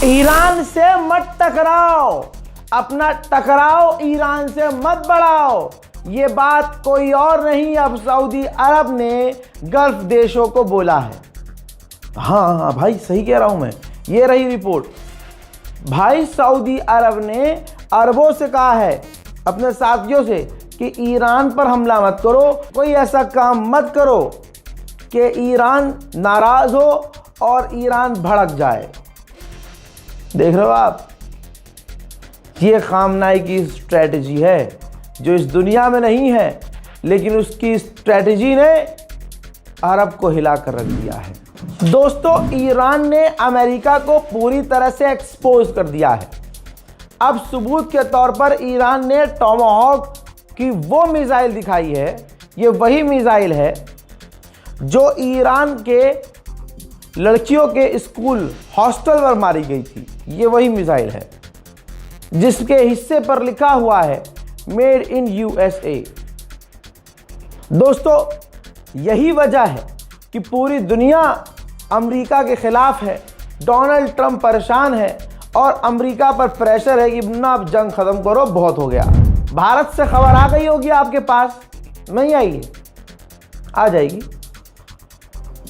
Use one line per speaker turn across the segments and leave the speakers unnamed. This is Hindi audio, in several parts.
ईरान से मत टकराओ, अपना टकराव ईरान से मत बढ़ाओ। ये बात कोई और नहीं, अब सऊदी अरब ने गल्फ देशों को बोला है। हाँ भाई, सही कह रहा हूं मैं। ये रही रिपोर्ट। भाई सऊदी अरब ने अरबों से कहा है, अपने साथियों से, कि ईरान पर हमला मत करो, कोई ऐसा काम मत करो कि ईरान नाराज हो और ईरान भड़क जाए। देख रहे हो आप, ये खामनाई की स्ट्रेटजी है जो इस दुनिया में नहीं है, लेकिन उसकी स्ट्रेटजी ने अरब को हिला कर रख दिया है। दोस्तों, ईरान ने अमेरिका को पूरी तरह से एक्सपोज कर दिया है। अब सबूत के तौर पर ईरान ने टॉमाहॉक की वो मिसाइल दिखाई है, ये वही मिसाइल है जो ईरान के लड़कियों के स्कूल हॉस्टल पर मारी गई थी। ये वही मिसाइल है जिसके हिस्से पर लिखा हुआ है मेड इन यूएसए। दोस्तों, यही वजह है कि पूरी दुनिया अमेरिका के खिलाफ है। डोनाल्ड ट्रंप परेशान है और अमेरिका पर प्रेशर है कि ना अब जंग खत्म करो, बहुत हो गया। भारत से खबर आ गई होगी आपके पास, नहीं आई? आ जाएगी।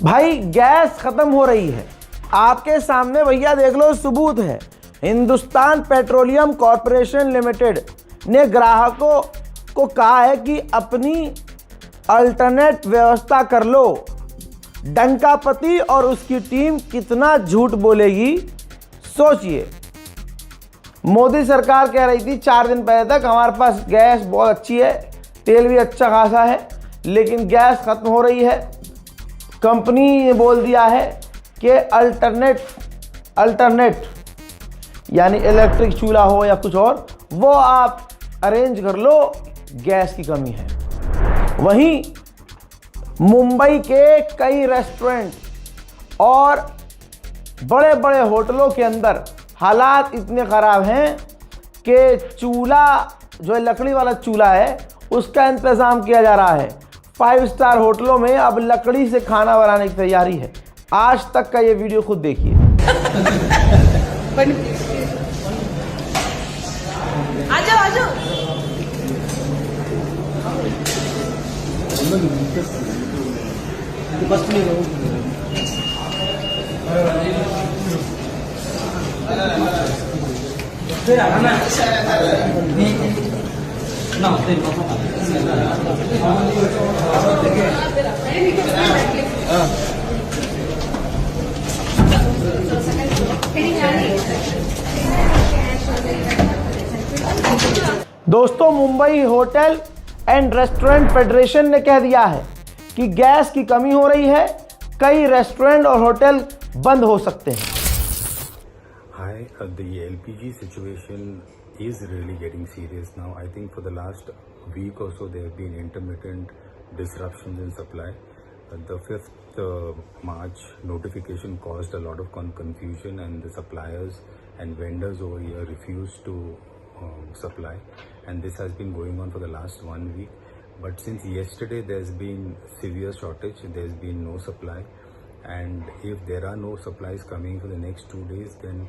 भाई गैस खत्म हो रही है, आपके सामने भैया देख लो, सबूत है। हिंदुस्तान पेट्रोलियम कॉर्पोरेशन लिमिटेड ने ग्राहकों को कहा है कि अपनी अल्टरनेट व्यवस्था कर लो। डंकापति और उसकी टीम कितना झूठ बोलेगी, सोचिए। मोदी सरकार कह रही थी 4 दिन पहले तक हमारे पास गैस बहुत अच्छी है, तेल भी अच्छा खासा है, लेकिन गैस खत्म हो रही है। कंपनी ने बोल दिया है कि अल्टरनेट यानी इलेक्ट्रिक चूल्हा हो या कुछ और, वो आप अरेंज कर लो, गैस की कमी है। वहीं मुंबई के कई रेस्टोरेंट और बड़े बड़े होटलों के अंदर हालात इतने ख़राब हैं कि चूल्हा, जो लकड़ी वाला चूल्हा है, उसका इंतज़ाम किया जा रहा है। 5 स्टार होटलों में अब लकड़ी से खाना बनाने की तैयारी है। आज तक का ये वीडियो खुद देखिए।
आ जाओ।
दोस्तों, Mumbai hotel and restaurant federation ने कह दिया है कि गैस की कमी हो रही है, कई रेस्टोरेंट और होटल बंद हो सकते हैं।
Hi, the LPG situation is really getting serious now. I think for the last week or so there have been intermittent disruptions in supply. The 5th March notification caused a lot of confusion, and the suppliers and vendors over here refused to supply, and this has been going on for the last 1 week. But since yesterday there's been severe shortage, there's been no supply, and if there are no supplies coming for the next 2 days, then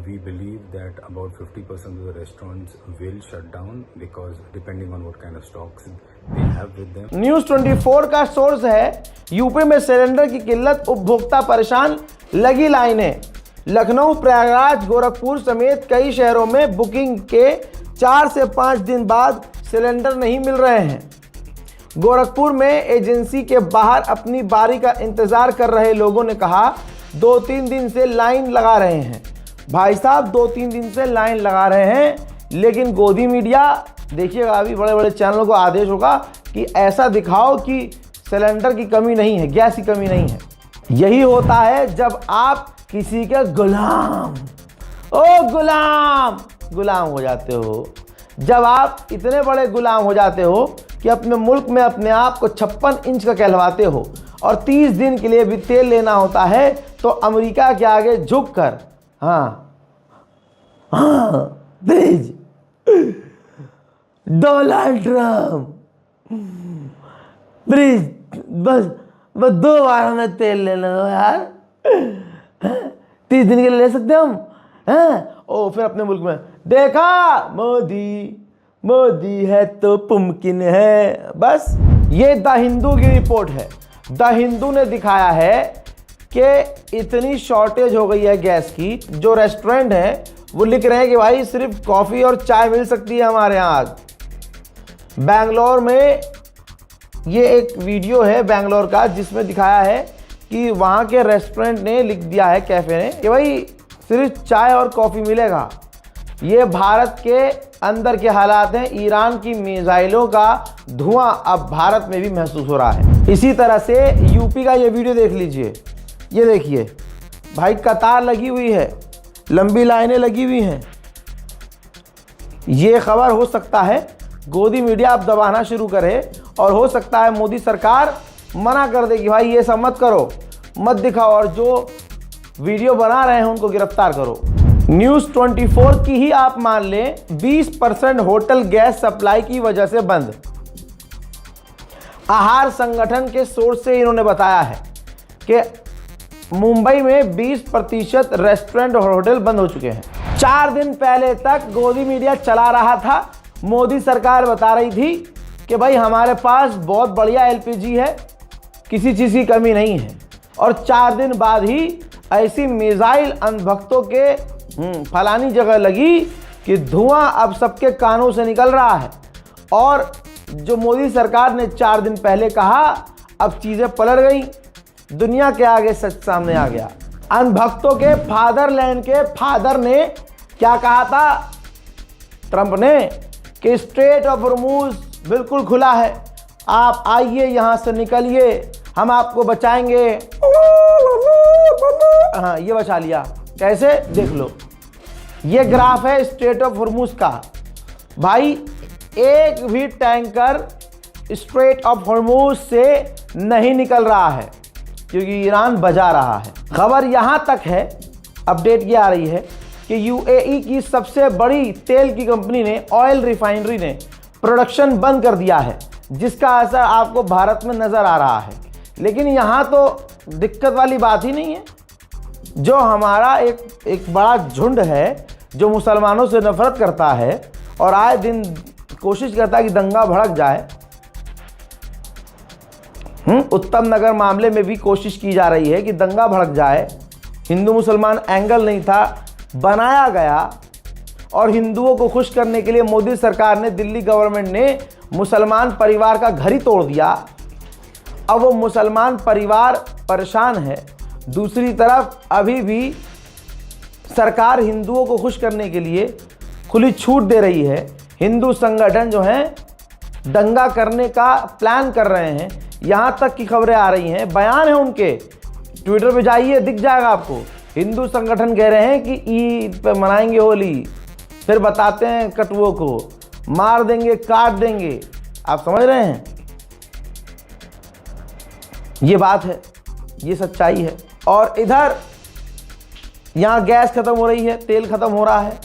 we believe that about 50% of the restaurants will shut down, because depending on what kind of stocks they have with them.
News 24 का सोर्स है, यूपी में सिलेंडर की किल्लत, उपभोक्ता परेशान, लगी लाइनें। लखनऊ, प्रयागराज, गोरखपुर समेत कई शहरों में बुकिंग के 4 से 5 दिन बाद सिलेंडर नहीं मिल रहे हैं। गोरखपुर में एजेंसी के बाहर अपनी बारी का इंतजार कर रहे लोगों ने कहा 2-3 दिन से लाइन लगा रहे हैं। भाई साहब, 2-3 दिन से लाइन लगा रहे हैं, लेकिन गोदी मीडिया, देखिएगा अभी बड़े बड़े चैनलों को आदेश होगा कि ऐसा दिखाओ कि सिलेंडर की कमी नहीं है, गैस की कमी नहीं है। यही होता है जब आप किसी के गुलाम हो जाते हो। जब आप इतने बड़े गुलाम हो जाते हो कि अपने मुल्क में अपने आप को 56 इंच का कहलवाते हो और 30 दिन के लिए भी तेल लेना होता है, तो अमेरिका के आगे झुक कर, प्लीज डोनाल्ड ट्रम्प, प्लीज बस 2 बार हमें तेल लेने दो यार, 30 दिन के लिए ले सकते हम हैं? ओ फिर अपने मुल्क में देखा मोदी मोदी है तो मुमकिन है। बस ये द हिंदू की रिपोर्ट है। द हिंदू ने दिखाया है कि इतनी शॉर्टेज हो गई है गैस की, जो रेस्टोरेंट है वो लिख रहे हैं कि भाई सिर्फ कॉफ़ी और चाय मिल सकती है हमारे यहाँ आज। बेंगलोर में ये एक वीडियो है बेंगलोर का, जिसमें दिखाया है कि वहाँ के रेस्टोरेंट ने लिख दिया है, कैफ़े ने, कि भाई सिर्फ चाय और कॉफ़ी मिलेगा। ये भारत के अंदर के हालात हैं। ईरान की मिसाइलों का धुआं अब भारत में भी महसूस हो रहा है। इसी तरह से यूपी का ये वीडियो देख लीजिए। ये देखिए भाई, कतार लगी हुई है, लंबी लाइनें लगी हुई हैं। ये खबर हो सकता है गोदी मीडिया अब दबाना शुरू करे, और हो सकता है मोदी सरकार मना कर दे कि भाई ये सब मत करो, मत दिखाओ, और जो वीडियो बना रहे हैं उनको गिरफ्तार करो। न्यूज़ 24 की ही आप मान लें, 20% होटल गैस सप्लाई की वजह से बंद। आहार संगठन के सोर्स से इन्होंने बताया है कि मुंबई में 20% रेस्टोरेंट और होटल बंद हो चुके हैं। 4 दिन पहले तक गोदी मीडिया चला रहा था, मोदी सरकार बता रही थी कि भाई हमारे पास बहुत बढ़िया एलपीजी है, किसी चीज़ की कमी नहीं है, और 4 दिन बाद ही ऐसी मिसाइल अंधभक्तों के फलानी जगह लगी कि धुआं अब सबके कानों से निकल रहा है। और जो मोदी सरकार ने 4 दिन पहले कहा, अब चीज़ें पलट गई, दुनिया के आगे सच सामने आ गया। अंधभक्तों के फादरलैंड के फादर ने क्या कहा था, ट्रंप ने, कि स्ट्रेट ऑफ हॉर्मुज बिल्कुल खुला है, आप आइए यहाँ से निकलिए, हम आपको बचाएंगे। हाँ, ये बचा लिया। कैसे, देख लो, ये ग्राफ है स्ट्रेट ऑफ हॉर्मुज का। भाई एक भी टैंकर स्ट्रेट ऑफ हॉर्मुज से नहीं निकल रहा है, क्योंकि ईरान बजा रहा है। खबर यहाँ तक है, अपडेट ये आ रही है कि यूएई की सबसे बड़ी तेल की कंपनी ने, ऑयल रिफाइनरी ने प्रोडक्शन बंद कर दिया है, जिसका असर आपको भारत में नज़र आ रहा है। लेकिन यहाँ तो दिक्कत वाली बात ही नहीं है। जो हमारा एक बड़ा झुंड है जो मुसलमानों से नफरत करता है और आए दिन कोशिश करता है कि दंगा भड़क जाए। उत्तम नगर मामले में भी कोशिश की जा रही है कि दंगा भड़क जाए। हिंदू मुसलमान एंगल नहीं था, बनाया गया, और हिंदुओं को खुश करने के लिए मोदी सरकार ने, दिल्ली गवर्नमेंट ने मुसलमान परिवार का घर ही तोड़ दिया। अब वो मुसलमान परिवार परेशान है। दूसरी तरफ अभी भी सरकार हिंदुओं को खुश करने के लिए खुली छूट दे रही है। हिंदू संगठन जो हैं दंगा करने का प्लान कर रहे हैं, यहाँ तक की खबरें आ रही हैं, बयान है उनके, ट्विटर पे जाइए दिख जाएगा आपको। हिंदू संगठन कह रहे हैं कि ईद पे मनाएंगे होली, फिर बताते हैं कटुओं को मार देंगे, काट देंगे। आप समझ रहे हैं, ये बात है, ये सच्चाई है। और इधर यहाँ गैस खत्म हो रही है, तेल खत्म हो रहा है।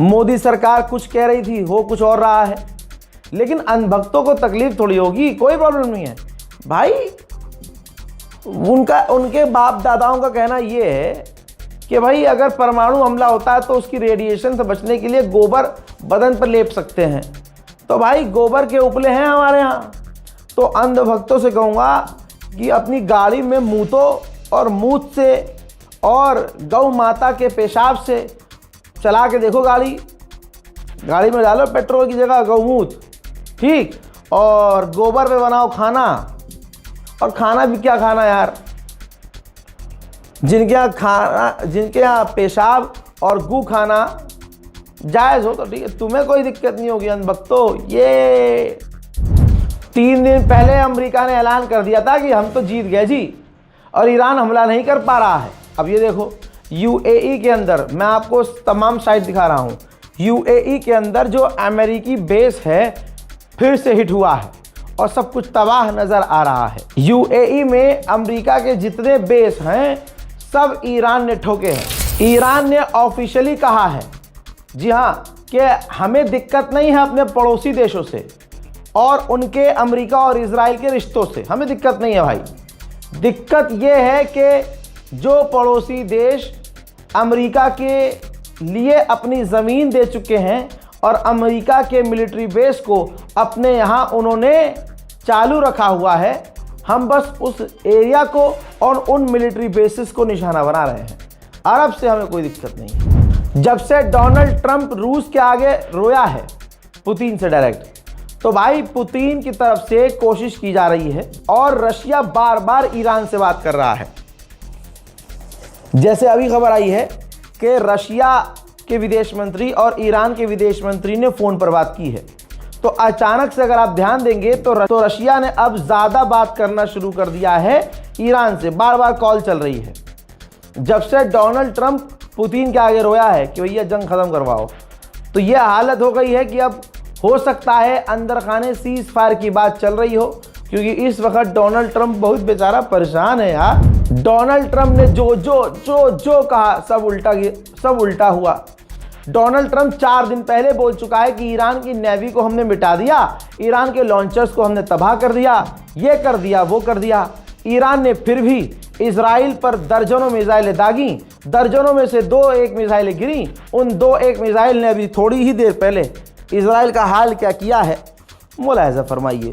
मोदी सरकार कुछ कह रही थी, हो कुछ और रहा है। लेकिन अंधभक्तों को तकलीफ थोड़ी होगी, कोई प्रॉब्लम नहीं है भाई। उनके बाप दादाओं का कहना ये है कि भाई अगर परमाणु हमला होता है तो उसकी रेडिएशन से बचने के लिए गोबर बदन पर लेप सकते हैं। तो भाई गोबर के उपले हैं हमारे यहाँ। तो अंधभक्तों से कहूँगा कि अपनी गाड़ी में मूतो, और मूत से और गौ माता के पेशाब से चला के देखो गाड़ी में डालो पेट्रोल की जगह गौमूत्र, ठीक, और गोबर पे बनाओ खाना। और खाना भी क्या खाना यार, जिनके यहाँ पेशाब और गू खाना जायज़ हो तो ठीक है, तुम्हें कोई दिक्कत नहीं होगी अंधभक्तों। ये 3 दिन पहले अमेरिका ने ऐलान कर दिया था कि हम तो जीत गए जी, और ईरान हमला नहीं कर पा रहा है। अब ये देखो यूएई के अंदर, मैं आपको तमाम साइट दिखा रहा हूँ, यूएई के अंदर जो अमेरिकी बेस है फिर से हिट हुआ है और सब कुछ तबाह नज़र आ रहा है। यूएई में अमेरिका के जितने बेस हैं सब ईरान ने ठोके हैं। ईरान ने ऑफिशियली कहा है, जी हाँ, कि हमें दिक्कत नहीं है अपने पड़ोसी देशों से और उनके अमेरिका और इजराइल के रिश्तों से, हमें दिक्कत नहीं है भाई। दिक्कत ये है कि जो पड़ोसी देश अमेरिका के लिए अपनी ज़मीन दे चुके हैं और अमेरिका के मिलिट्री बेस को अपने यहाँ उन्होंने चालू रखा हुआ है, हम बस उस एरिया को और उन मिलिट्री बेसिस को निशाना बना रहे हैं। अरब से हमें कोई दिक्कत नहीं है। जब से डोनाल्ड ट्रंप रूस के आगे रोया है पुतिन से डायरेक्ट, तो भाई पुतिन की तरफ से कोशिश की जा रही है और रशिया बार बार ईरान से बात कर रहा है। जैसे अभी खबर आई है कि रशिया के विदेश मंत्री और ईरान के विदेश मंत्री ने फ़ोन पर बात की है। तो अचानक से अगर आप ध्यान देंगे तो रशिया ने अब ज़्यादा बात करना शुरू कर दिया है ईरान से, बार बार कॉल चल रही है। जब से डोनाल्ड ट्रंप पुतिन के आगे रोया है कि भैया जंग ख़त्म करवाओ, तो यह हालत हो गई है कि अब हो सकता है अंदर खाने सीज फायर की बात चल रही हो, क्योंकि इस वक्त डोनाल्ड ट्रंप बहुत बेचारा परेशान है यार। डोनाल्ड ट्रंप ने जो कहा सब उल्टा हुआ। डोनाल्ड ट्रंप 4 दिन पहले बोल चुका है कि ईरान की नेवी को हमने मिटा दिया, ईरान के लॉन्चर्स को हमने तबाह कर दिया, ये कर दिया वो कर दिया। ईरान ने फिर भी इजराइल पर दर्जनों मिसाइलें दागी, दर्जनों में से 2-1 मिसाइलें गिरी। उन 2-1 मिसाइल ने अभी थोड़ी ही देर पहले इजराइल का हाल क्या किया है, मुलाहिजा फरमाइए।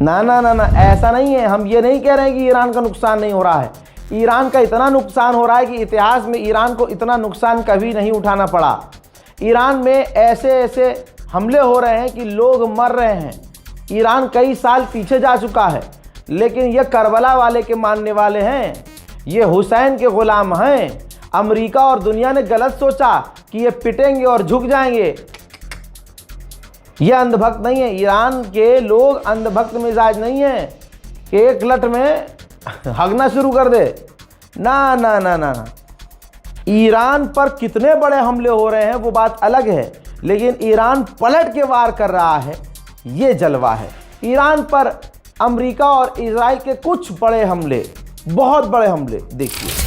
ना ना ना ना, ऐसा नहीं है। हम ये नहीं कह रहे हैं कि ईरान का नुकसान नहीं हो रहा है। ईरान का इतना नुकसान हो रहा है कि इतिहास में ईरान को इतना नुकसान कभी नहीं उठाना पड़ा। ईरान में ऐसे ऐसे हमले हो रहे हैं कि लोग मर रहे हैं। ईरान कई साल पीछे जा चुका है, लेकिन ये करबला वाले के मानने वाले हैं, ये हुसैन के गुलाम हैं। अमेरिका और दुनिया ने गलत सोचा कि ये पिटेंगे और झुक जाएंगे। ये अंधभक्त नहीं है। ईरान के लोग अंधभक्त मिजाज नहीं है कि एक लट में हगना शुरू कर दे। ना ना ना ना ना, ईरान पर कितने बड़े हमले हो रहे हैं वो बात अलग है, लेकिन ईरान पलट के वार कर रहा है, ये जलवा है। ईरान पर अमेरिका और इजराइल के कुछ बड़े हमले, बहुत बड़े हमले देखिए।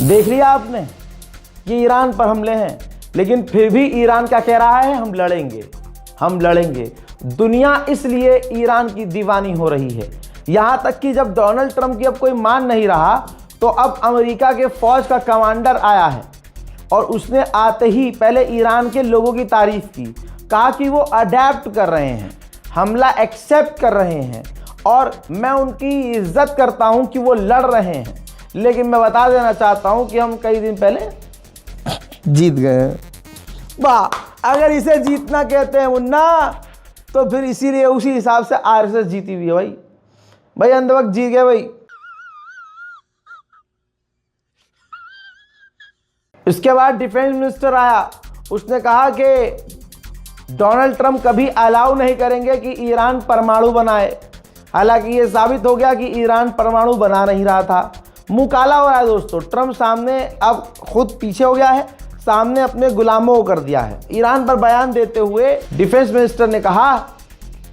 देख लिया आपने कि ईरान पर हमले हैं, लेकिन फिर भी ईरान क्या कह रहा है, हम लड़ेंगे, हम लड़ेंगे। दुनिया इसलिए ईरान की दीवानी हो रही है, यहाँ तक कि जब डोनाल्ड ट्रंप की अब कोई मान नहीं रहा तो अब अमेरिका के फौज का कमांडर आया है और उसने आते ही पहले ईरान के लोगों की तारीफ की, कहा कि वो अडेप्ट कर रहे हैं, हमला एक्सेप्ट कर रहे हैं और मैं उनकी इज्जत करता हूं कि वो लड़ रहे हैं। लेकिन मैं बता देना चाहता हूं कि हम कई दिन पहले जीत गए हैं। वाह, अगर इसे जीतना कहते हैं मुन्ना तो फिर इसीलिए उसी हिसाब से आरएसएस जीती हुई है भाई अंधभक्त जीत गए भाई। इसके बाद डिफेंस मिनिस्टर आया, उसने कहा कि डोनाल्ड ट्रंप कभी अलाउ नहीं करेंगे कि ईरान परमाणु बनाए। हालांकि ये साबित हो गया कि ईरान परमाणु बना नहीं रहा था। मुंह काला हो रहा है दोस्तों, ट्रंप सामने अब खुद पीछे हो गया है, सामने अपने गुलामों को कर दिया है। ईरान पर बयान देते हुए डिफेंस मिनिस्टर ने कहा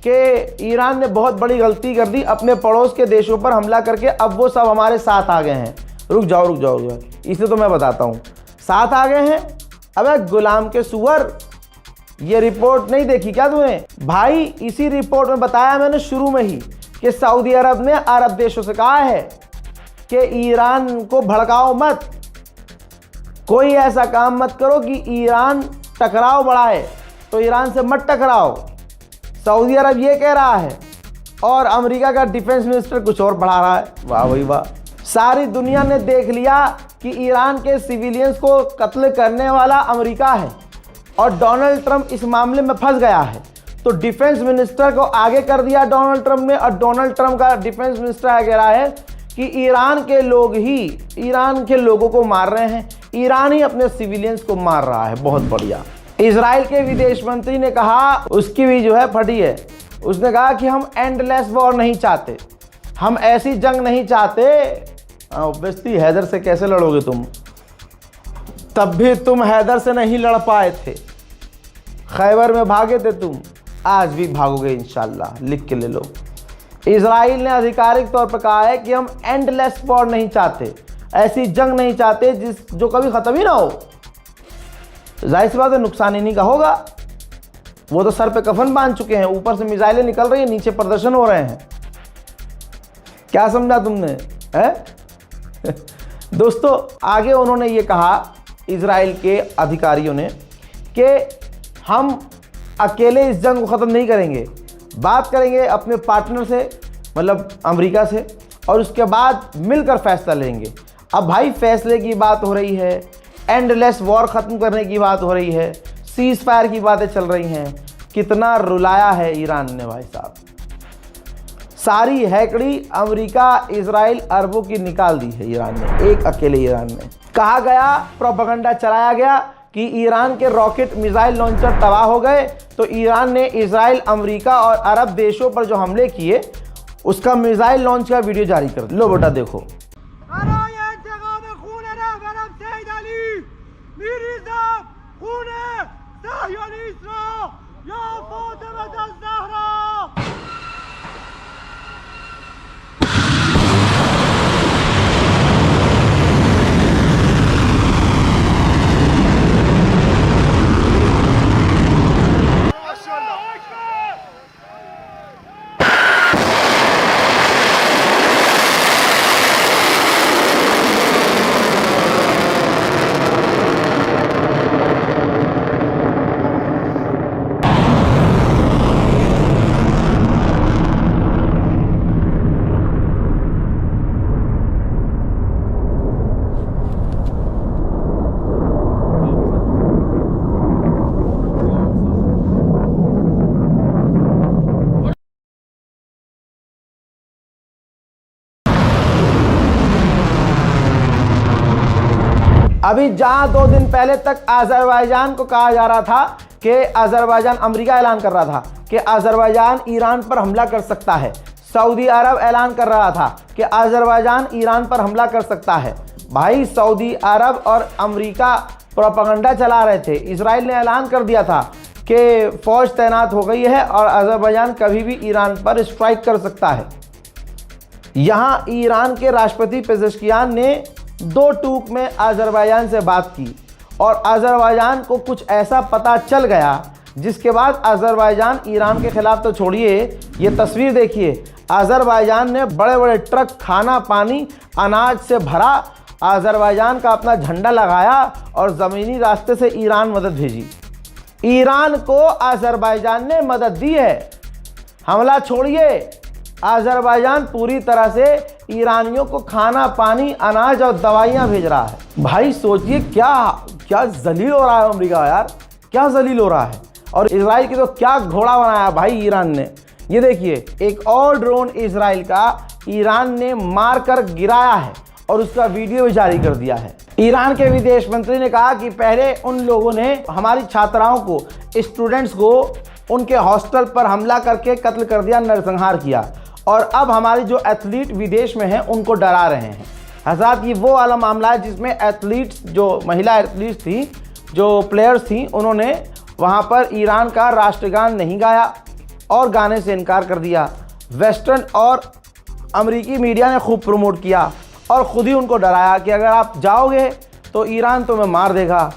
कि ईरान ने बहुत बड़ी गलती कर दी, अपने पड़ोस के देशों पर हमला करके अब वो सब हमारे साथ आ गए हैं। रुक जाओ, इसे तो मैं बताता हूँ, साथ आ गए हैं। अबे गुलाम के सुअर, ये रिपोर्ट नहीं देखी क्या तूने भाई? इसी रिपोर्ट में बताया मैंने शुरू में ही कि सऊदी अरब ने अरब देशों से कहा है कि ईरान को भड़काओ मत, कोई ऐसा काम मत करो कि ईरान टकराव बढ़ाए, तो ईरान से मत टकराओ। सऊदी अरब ये कह रहा है और अमेरिका का डिफेंस मिनिस्टर कुछ और बढ़ा रहा है। वाह भाई वाह, सारी दुनिया ने देख लिया कि ईरान के सिविलियंस को कत्ल करने वाला अमेरिका है और डोनाल्ड ट्रंप इस मामले में फंस गया है। तो डिफेंस मिनिस्टर को आगे कर दिया डोनाल्ड ट्रंप ने और डोनाल्ड ट्रंप का डिफेंस मिनिस्टर कह रहा है कि ईरान के लोग ही ईरान के लोगों को मार रहे हैं, ईरान ही अपने सिविलियंस को मार रहा है। बहुत बढ़िया। इजराइल के विदेश मंत्री ने कहा, उसकी भी जो है फटी है, उसने कहा कि हम एंडलेस वॉर नहीं चाहते, हम ऐसी जंग नहीं चाहते। ऑब्वियसली हैदर से कैसे लड़ोगे तुम, तब भी तुम हैदर से नहीं लड़ पाए थे, खैबर में भागे थे तुम, आज भी भागोगे इंशाल्लाह, लिख के ले लो। इजराइल ने आधिकारिक तौर पर कहा है कि हम एंडलेस वॉर नहीं चाहते, ऐसी जंग नहीं चाहते जो कभी ख़त्म ही ना हो। जाहिर सी बात है नुकसान इन्हीं का होगा, वो तो सर पे कफन बांध चुके हैं, ऊपर से मिसाइलें निकल रही है, नीचे प्रदर्शन हो रहे हैं। क्या समझा तुमने है? दोस्तों आगे उन्होंने ये कहा, इजराइल के अधिकारियों ने, कि हम अकेले इस जंग को ख़त्म नहीं करेंगे, बात करेंगे अपने पार्टनर से, मतलब अमेरिका से, और उसके बाद मिलकर फैसला लेंगे। अब भाई फैसले की बात हो रही है, एंडलेस वॉर ख़त्म करने की बात हो रही है, सीज फायर की बातें चल रही हैं। कितना रुलाया है ईरान ने भाई साहब, सारी हैकड़ी अमेरिका, इजराइल, अरबों की निकाल दी है ईरान ने, एक अकेले ईरान ने। कहा गया, प्रोपेगेंडा चलाया गया कि ईरान के रॉकेट मिसाइल लॉन्चर तबाह हो गए, तो ईरान ने इजराइल, अमेरिका और अरब देशों पर जो हमले किए उसका मिसाइल लॉन्च का वीडियो जारी कर लो बेटा देखो। अभी जहां 2 दिन पहले तक अजरबैजान को कहा जा रहा था कि अजरबैजान, अमेरिका ऐलान कर रहा था कि अजरबैजान ईरान पर हमला कर सकता है, सऊदी अरब ऐलान कर रहा था कि अजरबैजान ईरान पर हमला कर सकता है। भाई सऊदी अरब और अमेरिका प्रोपेगेंडा चला रहे थे। इजराइल ने ऐलान कर दिया था कि फौज तैनात हो गई है और अजरबैजान कभी भी ईरान पर स्ट्राइक कर सकता है। यहाँ ईरान के राष्ट्रपति पेजेश्कियान ने दो टूक में अज़रबैजान से बात की और अज़रबैजान को कुछ ऐसा पता चल गया जिसके बाद अज़रबैजान ईरान के ख़िलाफ़ तो छोड़िए, ये तस्वीर देखिए, अज़रबैजान ने बड़े बड़े ट्रक खाना पानी अनाज से भरा, अज़रबैजान का अपना झंडा लगाया और ज़मीनी रास्ते से ईरान मदद भेजी। ईरान को अज़रबैजान ने मदद दी है। हमला छोड़िए, अज़रबैजान पूरी तरह से ईरानियों को खाना पानी अनाज और दवाइयाँ भेज रहा है। भाई सोचिए क्या जलील हो रहा है अमेरिका यार, क्या जलील हो रहा है। और इजराइल की तो क्या घोड़ा बनाया भाई ईरान ने। ये देखिए, एक और ड्रोन इजराइल का ईरान ने मार कर गिराया है और उसका वीडियो भी जारी कर दिया है। ईरान के विदेश मंत्री ने कहा कि पहले उन लोगों ने हमारी छात्राओं को, स्टूडेंट्स को उनके हॉस्टल पर हमला करके कत्ल कर दिया, नरसंहार किया, और अब हमारी जो एथलीट विदेश में हैं उनको डरा रहे हैं। हज़रात, ये वो वाला मामला है जिसमें एथलीट्स, जो महिला एथलीट्स थी, जो प्लेयर्स थी, उन्होंने वहाँ पर ईरान का राष्ट्रगान नहीं गाया और गाने से इनकार कर दिया। वेस्टर्न और अमेरिकी मीडिया ने खूब प्रमोट किया और ख़ुद ही उनको डराया कि अगर आप जाओगे तो ईरान तुम्हें मार देगा,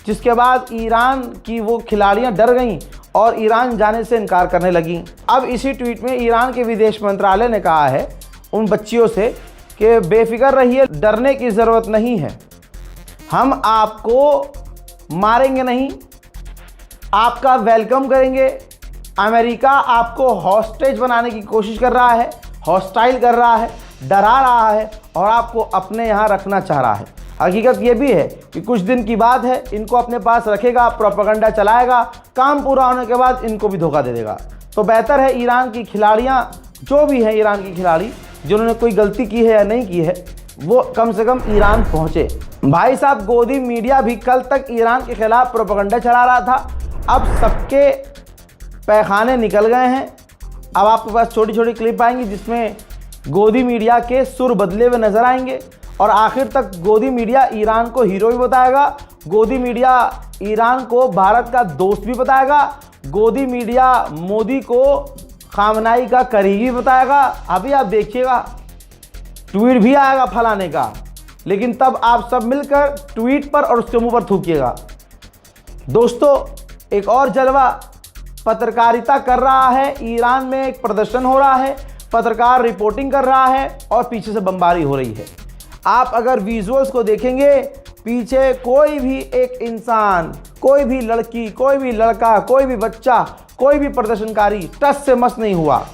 जिसके बाद ईरान की वो खिलाड़ियाँ डर गईं और ईरान जाने से इनकार करने लगीं। अब इसी ट्वीट में ईरान के विदेश मंत्रालय ने कहा है उन बच्चियों से कि बेफिक्र रहिए, डरने की ज़रूरत नहीं है, हम आपको मारेंगे नहीं, आपका वेलकम करेंगे। अमेरिका आपको हॉस्टेज बनाने की कोशिश कर रहा है, हॉस्टाइल कर रहा है, डरा रहा है और आपको अपने यहाँ रखना चाह रहा है। हकीकत ये भी है कि कुछ दिन की बात है, इनको अपने पास रखेगा, प्रोपेगेंडा चलाएगा, काम पूरा होने के बाद इनको भी धोखा दे देगा। तो बेहतर है ईरान की खिलाड़ियाँ, जो भी हैं ईरान की खिलाड़ी, जिन्होंने कोई गलती की है या नहीं की है, वो कम से कम ईरान पहुँचे। भाई साहब, गोदी मीडिया भी कल तक ईरान के खिलाफ प्रोपेगेंडा चला रहा था, अब सबके पैखाने निकल गए हैं। अब आपके पास छोटी छोटी क्लिप आएंगी जिसमें गोदी मीडिया के सुर बदले हुए नजर आएंगे और आखिर तक गोदी मीडिया ईरान को हीरो भी बताएगा, गोदी मीडिया ईरान को भारत का दोस्त भी बताएगा, गोदी मीडिया मोदी को खामनाई का करीबी बताएगा। अभी आप देखिएगा, ट्वीट भी आएगा फलाने का, लेकिन तब आप सब मिलकर ट्वीट पर और उसके मुंह पर थूकिएगा। दोस्तों, एक और जलवा पत्रकारिता कर रहा है। ईरान में एक प्रदर्शन हो रहा है, पत्रकार रिपोर्टिंग कर रहा है और पीछे से बमबारी हो रही है। आप अगर विजुअल्स को देखेंगे, पीछे कोई भी एक इंसान, कोई भी लड़की, कोई भी लड़का, कोई भी बच्चा, कोई भी प्रदर्शनकारी टस से मस नहीं हुआ।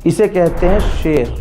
इसे कहते हैं शेर।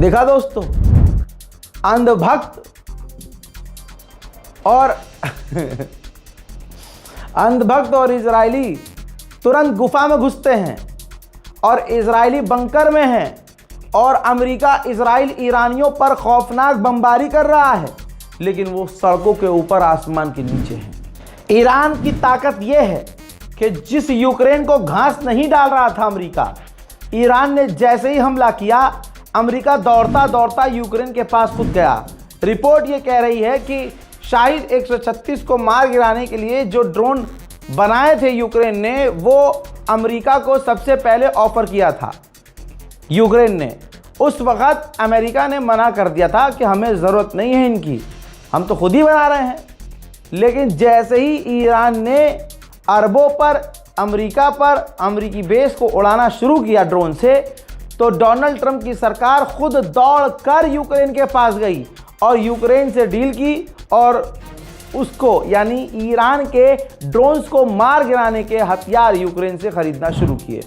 देखा दोस्तों, अंधभक्त और इजरायली तुरंत गुफा में घुसते हैं और इजरायली बंकर में हैं और अमेरिका इजराइल ईरानियों पर खौफनाक बमबारी कर रहा है, लेकिन वो सड़कों के ऊपर आसमान के नीचे हैं। ईरान की ताकत यह है कि जिस यूक्रेन को घास नहीं डाल रहा था अमेरिका, ईरान ने जैसे ही हमला किया, अमेरिका दौड़ता दौड़ता यूक्रेन के पास कूद गया। रिपोर्ट ये कह रही है कि शाहिद 136 को मार गिराने के लिए जो ड्रोन बनाए थे यूक्रेन ने, वो अमेरिका को सबसे पहले ऑफर किया था यूक्रेन ने। उस वक़्त अमेरिका ने मना कर दिया था कि हमें ज़रूरत नहीं है इनकी, हम तो खुद ही बना रहे हैं। लेकिन जैसे ही ईरान ने अरबों पर अमेरिका पर अमेरिकी बेस को उड़ाना शुरू किया ड्रोन से, तो डोनाल्ड ट्रंप की सरकार खुद दौड़ कर यूक्रेन के पास गई और यूक्रेन से डील की और उसको यानी ईरान के ड्रोन्स को मार गिराने के हथियार यूक्रेन से खरीदना शुरू किए।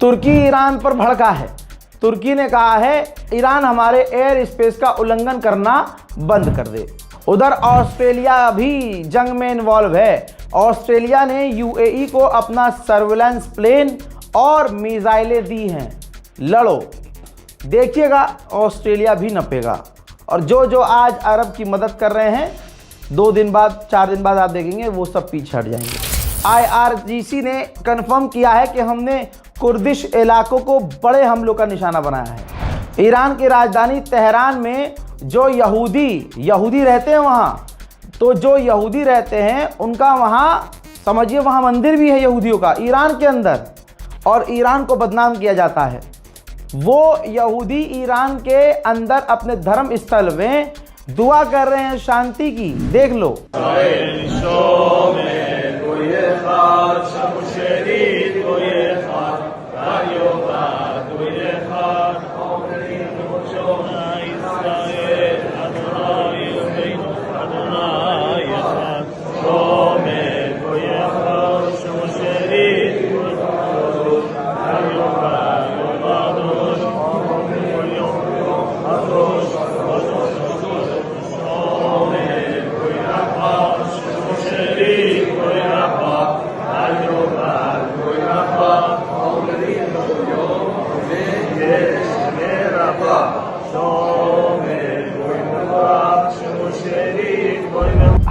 तुर्की ईरान पर भड़का है। तुर्की ने कहा है ईरान हमारे एयर स्पेस का उल्लंघन करना बंद कर दे। उधर ऑस्ट्रेलिया भी जंग में इन्वॉल्व है। ऑस्ट्रेलिया ने यूएई को अपना सर्विलांस प्लेन और मिसाइलें दी हैं। लड़ो, देखिएगा ऑस्ट्रेलिया भी नपेगा। और जो जो आज अरब की मदद कर रहे हैं 2 दिन बाद 4 दिन बाद आप देखेंगे वो सब पीछे हट जाएंगे। IRGC ने कंफर्म किया है कि हमने कुर्दिश इलाकों को बड़े हमलों का निशाना बनाया है। ईरान की राजधानी तेहरान में जो यहूदी रहते हैं वहाँ, तो जो यहूदी रहते हैं उनका वहाँ समझिए वहाँ मंदिर भी है यहूदियों का ईरान के अंदर, और ईरान को बदनाम किया जाता है। वो यहूदी ईरान के अंदर अपने धर्म स्थल में दुआ कर रहे हैं शांति की। देख लो।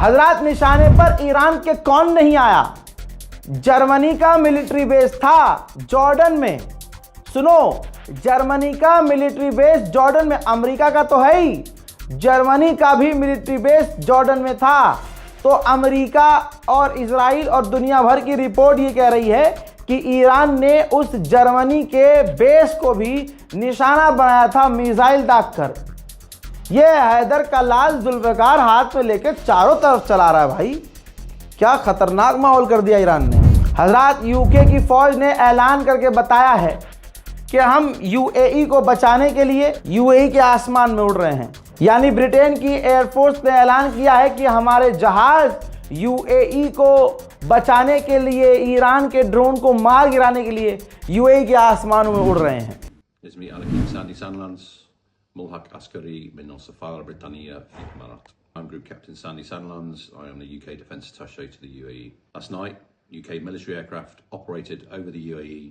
हजरात, निशाने पर ईरान के कौन नहीं आया? जर्मनी का मिलिट्री बेस था जॉर्डन में। सुनो, जर्मनी का मिलिट्री बेस जॉर्डन में, अमेरिका का तो है ही, जर्मनी का भी मिलिट्री बेस जॉर्डन में था। तो अमेरिका और इजराइल और दुनिया भर की रिपोर्ट ये कह रही है कि ईरान ने उस जर्मनी के बेस को भी निशाना बनाया था मिसाइल दागकर। ये हैदर का लाल जुल्फकार हाथ में लेकर चारों तरफ चला रहा है भाई। क्या खतरनाक माहौल कर दिया ईरान ने। हजरात, यूके की फौज ने ऐलान करके बताया है कि हम यूएई को बचाने के लिए यूएई के आसमान में उड़ रहे हैं। यानी ब्रिटेन की एयरफोर्स ने ऐलान किया है कि हमारे जहाज यूएई को बचाने के लिए, ईरान के ड्रोन को मार गिराने के लिए यूएई के आसमानों में उड़ रहे हैं।
Mulhaq Askari min Safara Britannia Imarat. I'm Group Captain Sandy Sandilands. I am the UK Defence Attaché to the UAE. Last night, UK military aircraft operated over the UAE,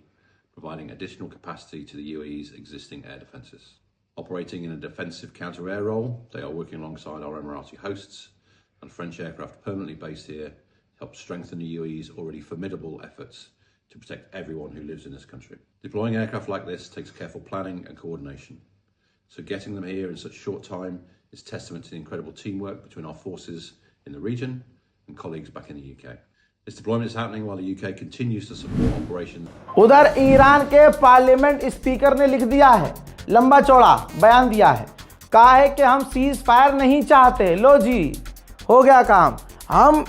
providing additional capacity to the UAE's existing air defences. Operating in a defensive counter-air role, they are working alongside our Emirati hosts and French aircraft permanently based here to help strengthen the UAE's already formidable efforts to protect everyone who lives in this country. Deploying aircraft like this takes careful planning and coordination. So getting them here in such short time is testament to the incredible teamwork between our forces in the region and colleagues back in the UK. This deployment is happening while the UK continues to support operations.
उधर ईरान के पार्लियामेंट स्पीकर ने लिख दिया है, लंबा चौड़ा बयान दिया है, कहा है कि हम सीज फायर नहीं चाहते। लो जी, हो गया काम। हम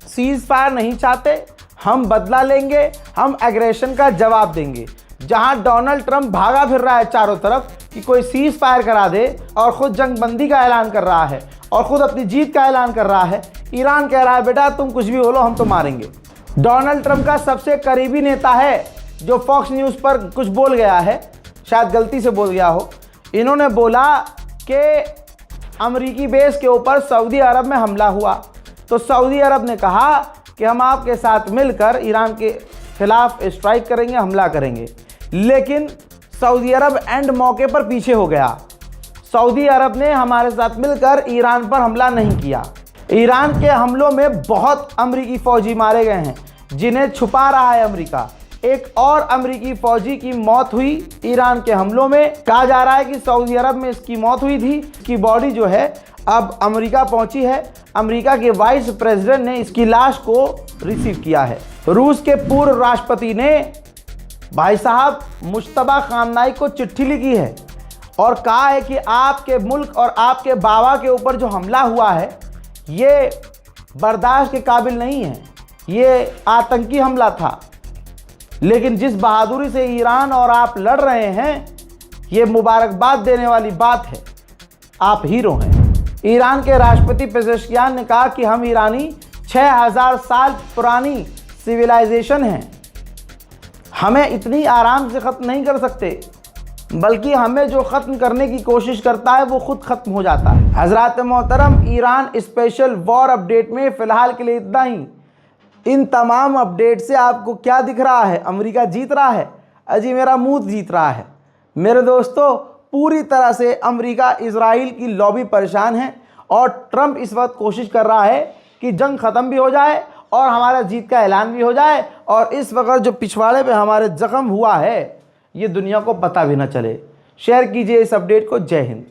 सीज फायर नहीं चाहते, हम बदला लेंगे, हम एग्रेशन का जवाब देंगे। जहां डोनाल्ड ट्रंप भागा फिर रहा है चारों तरफ कि कोई सीज फायर करा दे और खुद जंगबंदी का ऐलान कर रहा है और खुद अपनी जीत का ऐलान कर रहा है, ईरान कह रहा है बेटा तुम कुछ भी बोलो हम तो मारेंगे। डोनाल्ड ट्रंप का सबसे करीबी नेता है जो फॉक्स न्यूज़ पर कुछ बोल गया है, शायद गलती से बोल गया हो। इन्होंने बोला कि अमेरिकी बेस के ऊपर सऊदी अरब में हमला हुआ, तो सऊदी अरब ने कहा कि हम आपके साथ मिलकर ईरान के खिलाफ स्ट्राइक करेंगे, हमला करेंगे। लेकिन सऊदी अरब एंड मौके पर पीछे हो गया। सऊदी अरब ने हमारे साथ मिलकर ईरान पर हमला नहीं किया। ईरान के हमलों में बहुत अमेरिकी फौजी मारे गए हैं जिन्हें छुपा रहा है अमेरिका। एक और अमेरिकी फौजी की मौत हुई ईरान के हमलों में। कहा जा रहा है कि सऊदी अरब में इसकी मौत हुई थी। इसकी बॉडी जो है अब अमेरिका पहुंची है। अमेरिका के वाइस प्रेसिडेंट ने इसकी लाश को रिसीव किया है। रूस के पूर्व राष्ट्रपति ने भाई साहब मुश्तबा खामनाई को चिट्ठी लिखी है और कहा है कि आपके मुल्क और आपके बाबा के ऊपर जो हमला हुआ है ये बर्दाश्त के काबिल नहीं है, ये आतंकी हमला था। लेकिन जिस बहादुरी से ईरान और आप लड़ रहे हैं ये मुबारकबाद देने वाली बात है, आप हीरो हैं। ईरान के राष्ट्रपति पेजेश्कियान ने कहा कि हम ईरानी 6000 साल पुरानी सिविलाइजेशन हैं, हमें इतनी आराम से ख़त्म नहीं कर सकते, बल्कि हमें जो ख़त्म करने की कोशिश करता है वो ख़ुद ख़त्म हो जाता है। हज़रात मोहतरम, ईरान स्पेशल वॉर अपडेट में फ़िलहाल के लिए इतना ही। इन तमाम अपडेट से आपको क्या दिख रहा है? अमेरिका जीत रहा है? अजी मेरा मुंह जीत रहा है। मेरे दोस्तों, पूरी तरह से अमेरिका इजराइल की लॉबी परेशान है और ट्रंप इस वक्त कोशिश कर रहा है कि जंग ख़त्म भी हो जाए और हमारा जीत का ऐलान भी हो जाए और इस वक्त जो पिछवाड़े पे हमारे ज़ख्म हुआ है ये दुनिया को पता भी ना चले। शेयर कीजिए इस अपडेट को। जय हिंद।